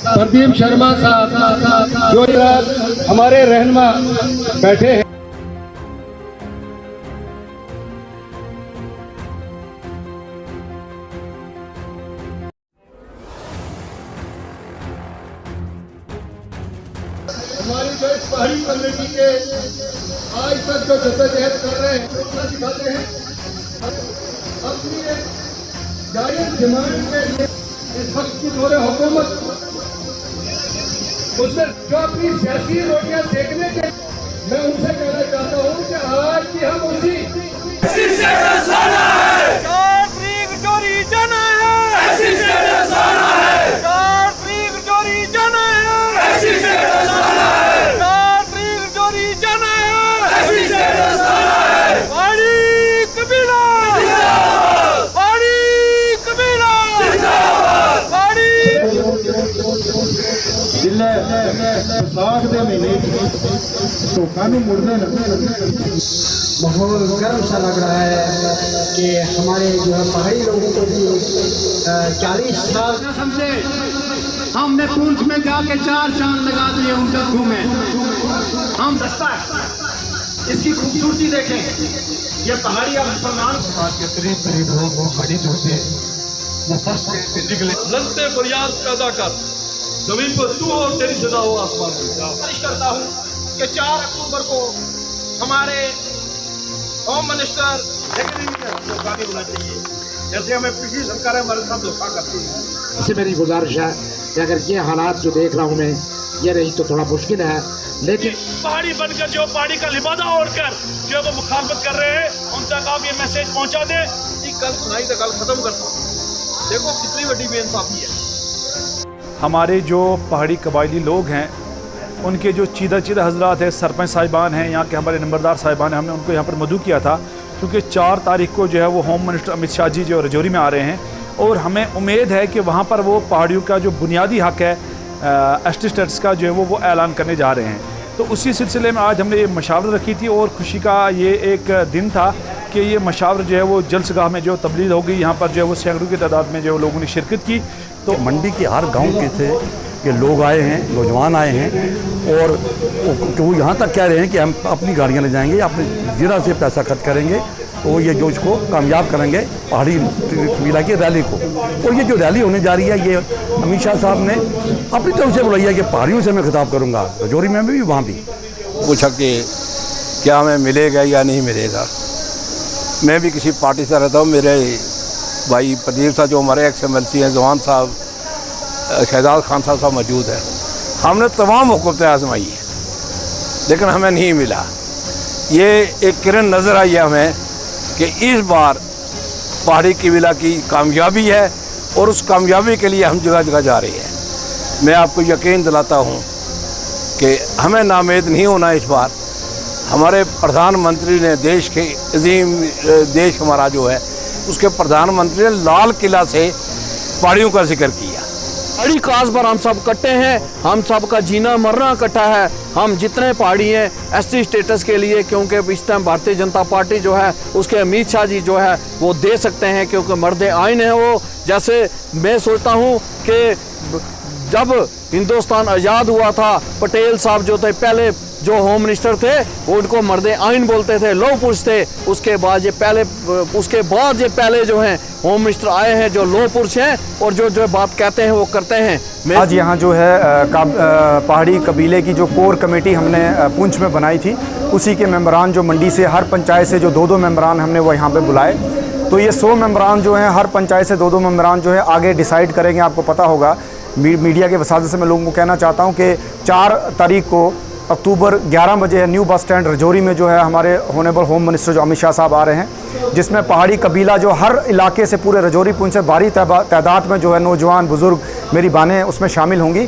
प्रदीप शर्मा साहब जो हमारे रहनुमा बैठे हैं। हमारी जो पहाड़ी कम्युनिटी के आज तक जो जद्दोजहद कर रहे हैं दिखाते हैं अपनी एक जायज डिमांड के लिए इस वक्त की दौरे हुकूमत उससे जो अपनी सियासी रोटियां सेकने के मैं उनसे कहना चाहता हूँ कि आज की हम उसी माहौल गर्म सा लग रहा है कि हमारे जो है पहाड़ी लोगों को भी 40 साल समझे हमने पूंछ में जाके 4 चांद लगा दिए उनका घूमे हम दस्ता है इसकी खूबसूरती देखें। ये पहाड़ी अब मुसलमान के करीब लोग बड़ी दूर से निकले ललते फरियाद पैदा कर जमीन पर तू और तेरी सजा हो आसमान में। गुजारिश करता हूँ कि 4 अक्टूबर को हमारे होम मिनिस्टर आगे बुला चाहिए जैसे हमें पिछली सरकार हमारे साथ धोखा करती है। ऐसे मेरी गुजारिश है कि अगर ये हालात जो देख रहा हूँ मैं ये रही तो थोड़ा मुश्किल है, लेकिन पहाड़ी बनकर जो पहाड़ी का लिबादा ओढ़कर जो वो मुखालफत कर रहे हैं उन तक आप ये मैसेज पहुंचा दें कि कल सुनाई तो कल खत्म कर सकते। देखो कितनी बड़ी बेइंसाफी है। हमारे जो पहाड़ी कबायली लोग हैं उनके जो चीदा हजरात है, सरपंच साहिबान हैं, यहाँ के हमारे नंबरदार साहिबान हैं, हमने उनको यहाँ पर मदऊ किया था क्योंकि 4 तारीख को जो है वो होम मिनिस्टर अमित शाह जी जो रजौरी में आ रहे हैं और हमें उम्मीद है कि वहाँ पर वो पहाड़ियों का जो बुनियादी हक़ है एसटी स्टेटस का जो है वो ऐलान करने जा रहे हैं। तो उसी सिलसिले में आज हमने ये मशावरत रखी थी और खुशी का ये एक दिन था कि ये मशावरत जो है वो जलसगाह में जो तब्दील हो गई। यहाँ पर जो है वो सैकड़ों की तादाद में जो लोगों ने शिरकत की। तो मंडी के हर गांव के थे कि लोग आए हैं, नौजवान आए हैं और वो यहाँ तक कह रहे हैं कि हम अपनी गाड़ियाँ ले जाएंगे, अपने ज़रा से पैसा खर्च करेंगे तो ये जो इसको कामयाब करेंगे पहाड़ी कबीला की रैली को। और ये जो रैली होने जा रही है ये अमित शाह साहब ने अपनी तरफ से बुलाई है कि पहाड़ियों से मैं खिताब करूँगा, रजौरी में भी वहाँ भी। पूछा कि क्या हमें मिलेगा या नहीं मिलेगा। मैं भी किसी पार्टी से रहता हूँ, मेरे भाई प्रदीप साहब जो हमारे XMLC हैं, जवान साहब, शहजाद खान साहब मौजूद है। हमने तमाम हुकूमतें आजमाई है लेकिन हमें नहीं मिला। ये एक किरण नज़र आई है हमें कि इस बार पहाड़ी कबीला की कामयाबी है और उस कामयाबी के लिए हम जगह जगह जा रहे हैं। मैं आपको यकीन दिलाता हूँ कि हमें नाउम्मीद नहीं होना। इस बार हमारे प्रधानमंत्री ने देश के अजीम देश हमारा जो है उसके प्रधानमंत्री ने लाल किला से पहाड़ियों का जिक्र किया। पहाड़ी काज पर हम सब इकट्ठे हैं, हम सब का जीना मरना इकट्ठा है। हम जितने पहाड़ी हैं ST स्टेटस के लिए, क्योंकि इस टाइम भारतीय जनता पार्टी जो है उसके अमित शाह जी जो है वो दे सकते हैं क्योंकि मर्द आइन है वो। जैसे मैं सोचता हूँ कि जब हिंदुस्तान आज़ाद हुआ था पटेल साहब जो थे पहले जो होम मिनिस्टर थे वो उनको मर्द आइन बोलते थे, लौह पुरुष थे। उसके बाद ये पहले जो हैं होम मिनिस्टर आए हैं जो लौह पुरुष हैं और जो बात कहते हैं वो करते हैं। आज यहाँ जो है पहाड़ी कबीले की जो कोर कमेटी हमने पुंछ में बनाई थी उसी के मेंबरान जो मंडी से हर पंचायत से जो 2-2 मेंबरान हमने वो यहाँ पे बुलाए। तो ये 100 मेंबरान जो हैं हर पंचायत से 2-2 मेंबरान जो है आगे डिसाइड करेंगे। आपको पता होगा मीडिया के वसादत से मैं लोगों को कहना चाहता हूँ कि 4 तारीख को अक्टूबर 11 बजे है न्यू बस स्टैंड रजौरी में जो है हमारे ऑनरेबल होम मिनिस्टर जो अमित शाह साहब आ रहे हैं, जिसमें पहाड़ी कबीला जो हर इलाके से पूरे रजौरी पुंछ से भारी तादाद में जो है नौजवान बुज़ुर्ग मेरी बहनें उसमें शामिल होंगी।